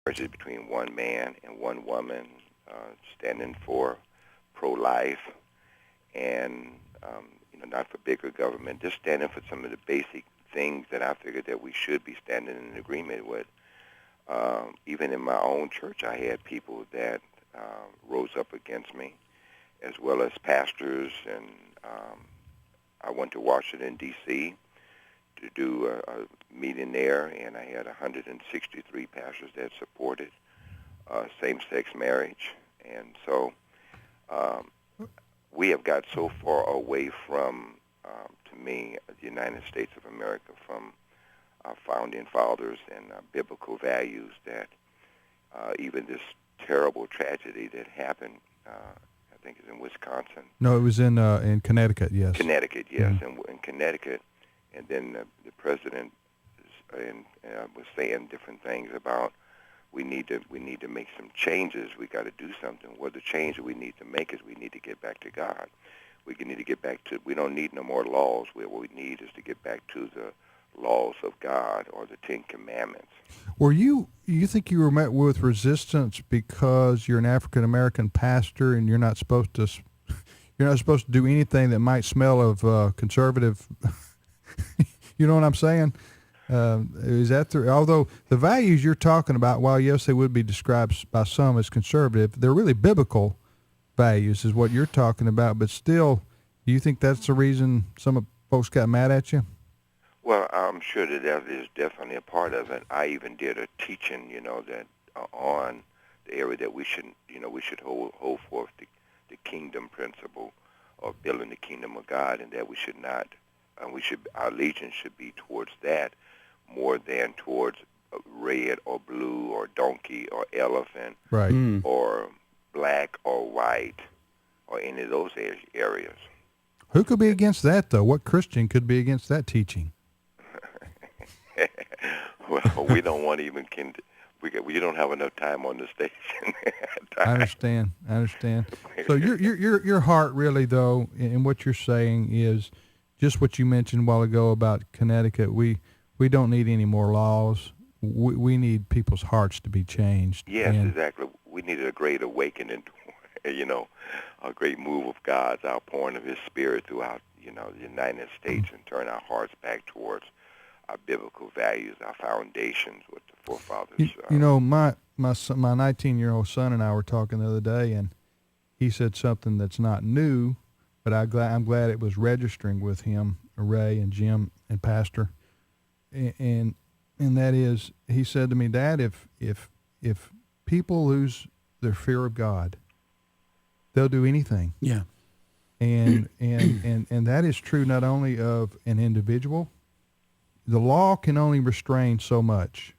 marriage is between one man and one woman, standing for pro-life, and not for bigger government, just standing for some of the basic things that I figured that we should be standing in agreement with. Even in my own church, I had people that rose up against me, as well as pastors, and I went to Washington, D.C. to do a meeting there, and I had 163 pastors that supported same-sex marriage. And so we have got so far away from, to me, the United States of America, from our founding fathers and our biblical values, that even this terrible tragedy that happened, I think it's in Wisconsin. No, it was in Connecticut, yes. Connecticut, yes, Mm-hmm. in Connecticut. And then the president was saying different things about we need to make some changes. We got to do something. Well, the change that we need to make is we need to get back to God. We need to get back to. We don't need no more laws. What we need is to get back to the laws of God, or the Ten Commandments. Were you think you were met with resistance because you're an African American pastor and you're not supposed to do anything that might smell of conservative? You know what I'm saying? Is that although the values you're talking about, while yes they would be described by some as conservative, they're really biblical values is what you're talking about. But still, do you think that's the reason some folks got mad at you? Well, I'm sure that is definitely a part of it. I even did a teaching, that on the area that we should hold forth the kingdom principle of building the kingdom of God, and that we should not, our allegiance should be towards that more than towards red or blue or donkey or elephant, right, or black or white, or any of those areas. Who could be against that, though? What Christian could be against that teaching? Well, we don't want to even. We don't have enough time on the station. I understand. So your heart really, though, in what you're saying is just what you mentioned a while ago about Connecticut. We don't need any more laws. We need people's hearts to be changed. Yes, exactly. We needed a great awakening, a great move of God's outpouring of His Spirit throughout, the United States, and turn our hearts back towards our biblical values, our foundations, what the forefathers. My 19-year-old son and I were talking the other day, and he said something that's not new, but I'm glad it was registering with him, Ray and Jim and Pastor, and that is, he said to me, Dad, if people lose their fear of God, they'll do anything. Yeah. And that is true not only of an individual. The law can only restrain so much,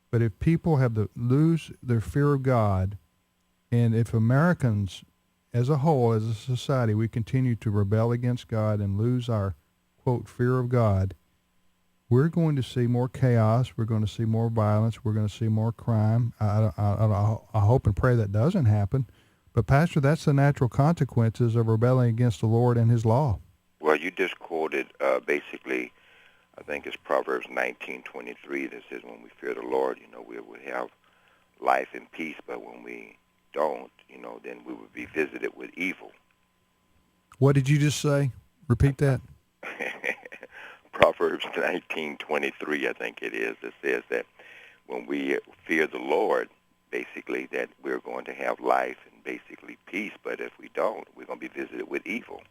but if people lose their fear of God, and if Americans as a whole, as a society, we continue to rebel against God and lose our, quote, fear of God, we're going to see more chaos. We're going to see more violence. We're going to see more crime. I hope and pray that doesn't happen. But, Pastor, that's the natural consequences of rebelling against the Lord and His law. Well, you just quoted basically, I think it's Proverbs 19:23 that says, when we fear the Lord, we will have life and peace. But when we don't, then we will be visited with evil. What did you just say? Repeat that. Proverbs 19:23, I think it is, that says that when we fear the Lord, basically that we're going to have life and basically peace. But if we don't, we're going to be visited with evil.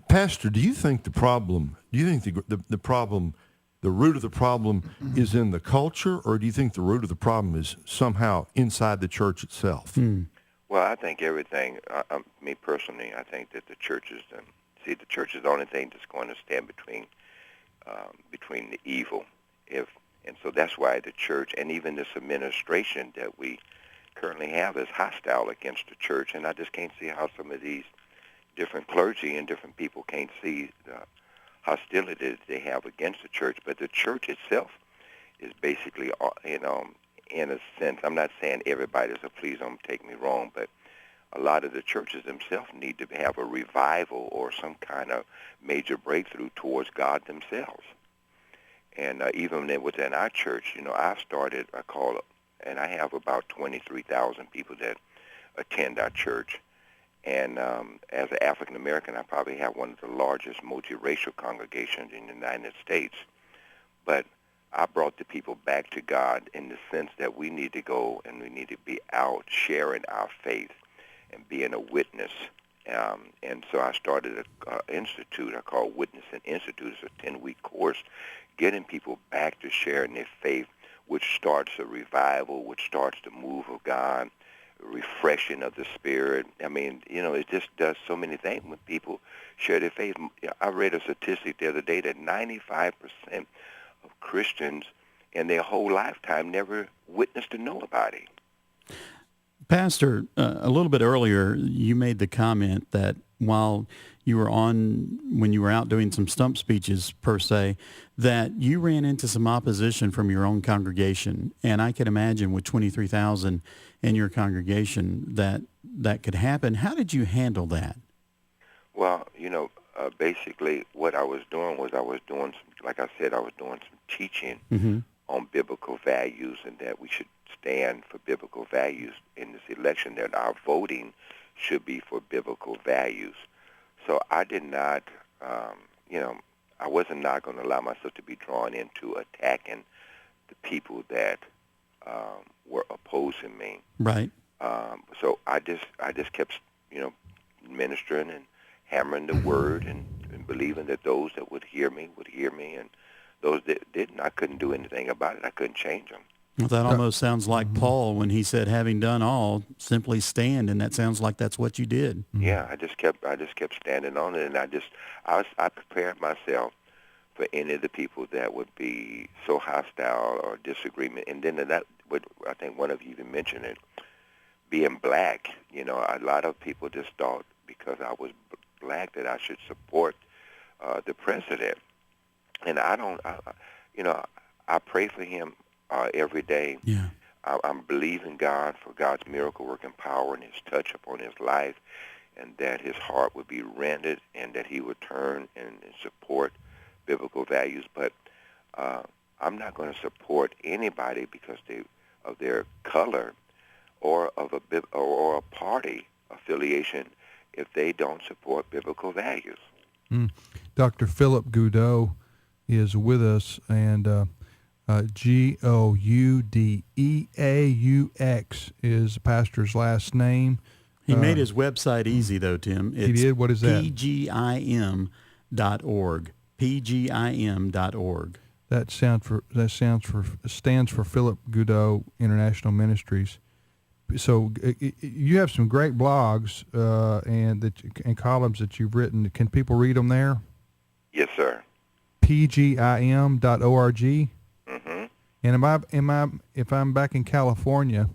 Pastor, do you think the problem, the problem, the root of the problem is in the culture, or do you think the root of the problem is somehow inside the church itself? Well, I think everything, me personally, I think that the church is the church is the only thing that's going to stand between the evil. And so that's why the church, and even this administration that we currently have, is hostile against the church. And I just can't see how some of these different clergy and different people can't see the hostility that they have against the church. But the church itself is basically, in a sense, I'm not saying everybody, so please don't take me wrong, but a lot of the churches themselves need to have a revival or some kind of major breakthrough towards God themselves. And even within our church, I call and I have about 23,000 people that attend our church. And as an African American, I probably have one of the largest multiracial congregations in the United States. But I brought the people back to God in the sense that we need to go and we need to be out sharing our faith and being a witness. And so I started an institute I call Witness and Institute. It's a 10-week course getting people back to sharing their faith, which starts a revival, which starts the move of God, refreshing of the spirit. I mean, it just does so many things when people share their faith. I read a statistic the other day that 95% of Christians in their whole lifetime never witnessed to nobody. Pastor, a little bit earlier, you made the comment that while you were when you were out doing some stump speeches, per se, that you ran into some opposition from your own congregation. And I can imagine with 23,000 in your congregation that could happen. How did you handle that? Well, basically what I was doing was I was doing some teaching on biblical values and that we should stand for biblical values in this election, that our voting should be for biblical values. So I did not, I wasn't not going to allow myself to be drawn into attacking the people that were opposing me. Right. So I just kept, ministering and hammering the word and believing that those that would hear me, and those that didn't, I couldn't do anything about it. I couldn't change them. Well, that almost sounds like Paul when he said, having done all, simply stand, and that sounds like that's what you did. Yeah, I just kept standing on it, and I prepared myself for any of the people that would be so hostile or disagreement. And then I think one of you even mentioned it, being black. A lot of people just thought because I was black that I should support the president, and I don't. I pray for him every day. Yeah. I'm believing God for God's miracle working power and his touch upon his life, and that his heart would be rended and that he would turn and support biblical values. But I'm not going to support anybody because of their color or of a party affiliation if they don't support biblical values. Dr. Phillip Goudeaux is with us, and Goudeaux is the pastor's last name. He made his website eady, though, Tim. He did? What is that? pgim.org. pgim.org. That stands for Phillip Goudeaux International Ministries. So you have some great blogs and columns that you've written. Can people read them there? Yes, sir. pgim.org. And if I'm back in California,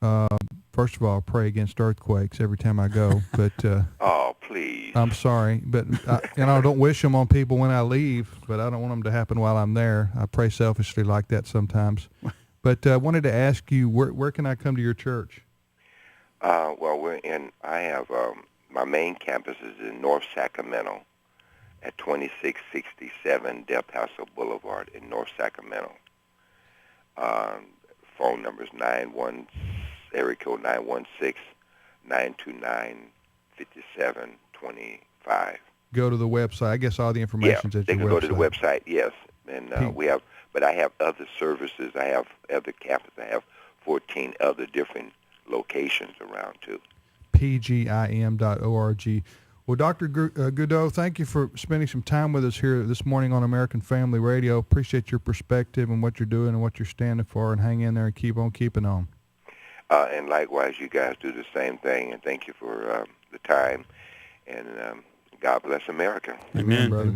first of all, I pray against earthquakes every time I go. But oh, please. I'm sorry, but I don't wish them on people when I leave. But I don't want them to happen while I'm there. I pray selfishly like that sometimes. But I wanted to ask you, where can I come to your church? Well, I have my main campus is in North Sacramento at 2667 Del Paso Boulevard in North Sacramento. Phone number is area code 916-929-5725. Go to the website. I guess all the information's at your website. Yeah, they can go to the website, yes. And but I have other services. I have other campuses. I have 14 other different locations around, too. pgim.org. Well, Dr. Goudeaux, thank you for spending some time with us here this morning on American Family Radio. Appreciate your perspective and what you're doing and what you're standing for, and hang in there and keep on keeping on. And likewise, you guys do the same thing, and thank you for the time. And God bless America. Amen, brother.